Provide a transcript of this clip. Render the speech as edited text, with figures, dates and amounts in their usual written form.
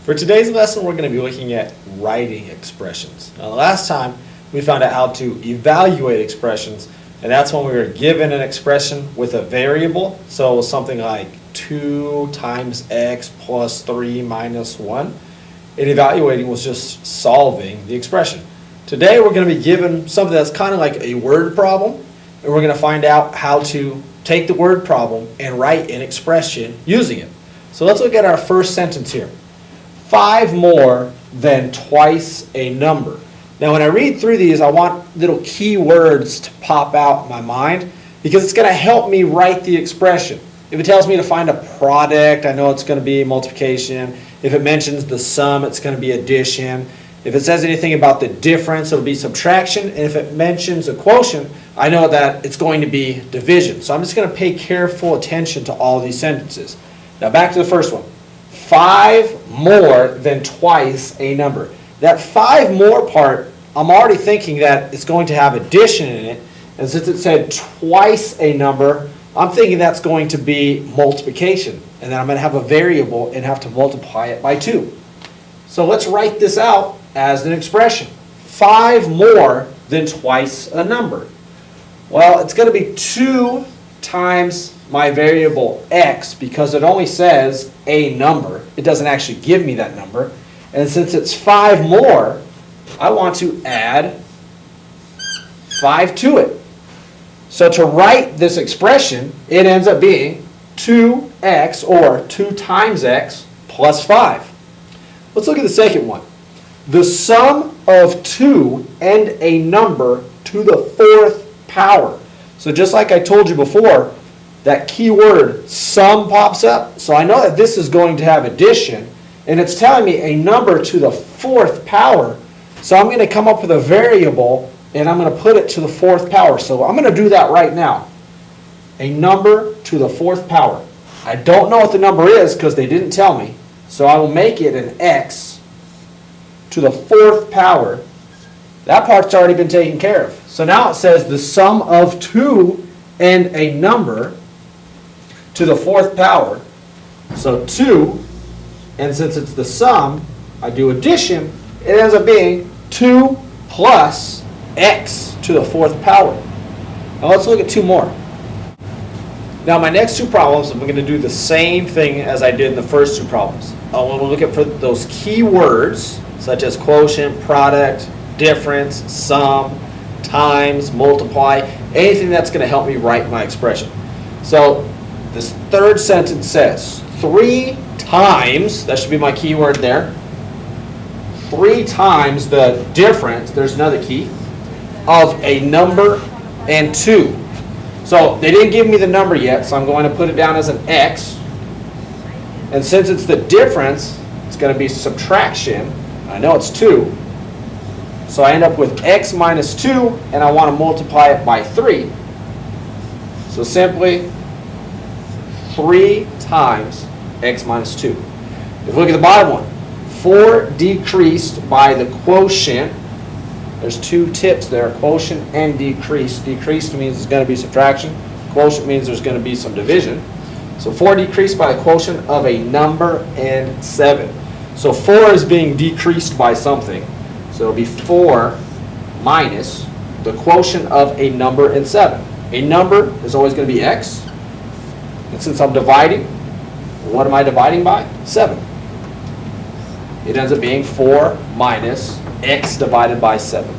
For today's lesson, we're going to be looking at writing expressions. Now, the last time we found out how to evaluate expressions, and that's when we were given an expression with a variable. So it was something like 2 times x plus 3 minus 1. And evaluating was just solving the expression. Today we're going to be given something that's kind of like a word problem, and we're going to find out how to take the word problem and write an expression using it. So let's look at our first sentence here. 5 more than twice a number. Now when I read through these, I want little key words to pop out in my mind because it's going to help me write the expression. If it tells me to find a product, I know it's going to be multiplication. If it mentions the sum, it's going to be addition. If it says anything about the difference, it'll be subtraction. And if it mentions a quotient, I know that it's going to be division. So I'm just going to pay careful attention to all these sentences. Now back to the first one. 5 more than twice a number. That 5 more part, I'm already thinking that it's going to have addition in it. And since it said twice a number, I'm thinking that's going to be multiplication. And then I'm going to have a variable and have to multiply it by 2. So let's write this out as an expression. 5 more than twice a number. Well, it's going to be 2 times my variable x because it only says a number. It doesn't actually give me that number. And since it's 5 more, I want to add 5 to it. So to write this expression, it ends up being 2x or 2 times x plus 5. Let's look at the second one. The sum of 2 and a number to the 4th power. So just like I told you before, that key word sum pops up. So I know that this is going to have addition, and it's telling me a number to the 4th power. So I'm going to come up with a variable, and I'm going to put it to the 4th power. So I'm going to do that right now. A number to the 4th power. I don't know what the number is because they didn't tell me. So I will make it an x to the 4th power. That part's already been taken care of. So now it says the sum of 2 and a number to the 4th power. So 2, and since it's the sum, I do addition, it ends up being 2 plus x to the 4th power. Now let's look at 2 more. Now my next 2 problems, I'm going to do the same thing as I did in the first 2 problems. I want to look at for those key words such as quotient, product, difference, sum, times, multiply, anything that's going to help me write my expression. So this third sentence says 3 times, that should be my key word there, 3 times the difference, there's another key, of a number and 2. So they didn't give me the number yet, so I'm going to put it down as an x. And since it's the difference, it's going to be subtraction. I know it's 2. So I end up with x minus 2, and I want to multiply it by 3. So simply 3 times x minus 2. If we look at the bottom one, 4 decreased by the quotient. There's 2 tips there, quotient and decrease. Decreased means there's going to be subtraction. Quotient means there's going to be some division. So 4 decreased by the quotient of a number and 7. So 4 is being decreased by something. So it'll be 4 minus the quotient of a number and 7. A number is always going to be x. And since I'm dividing, what am I dividing by? 7. It ends up being 4 minus x divided by 7.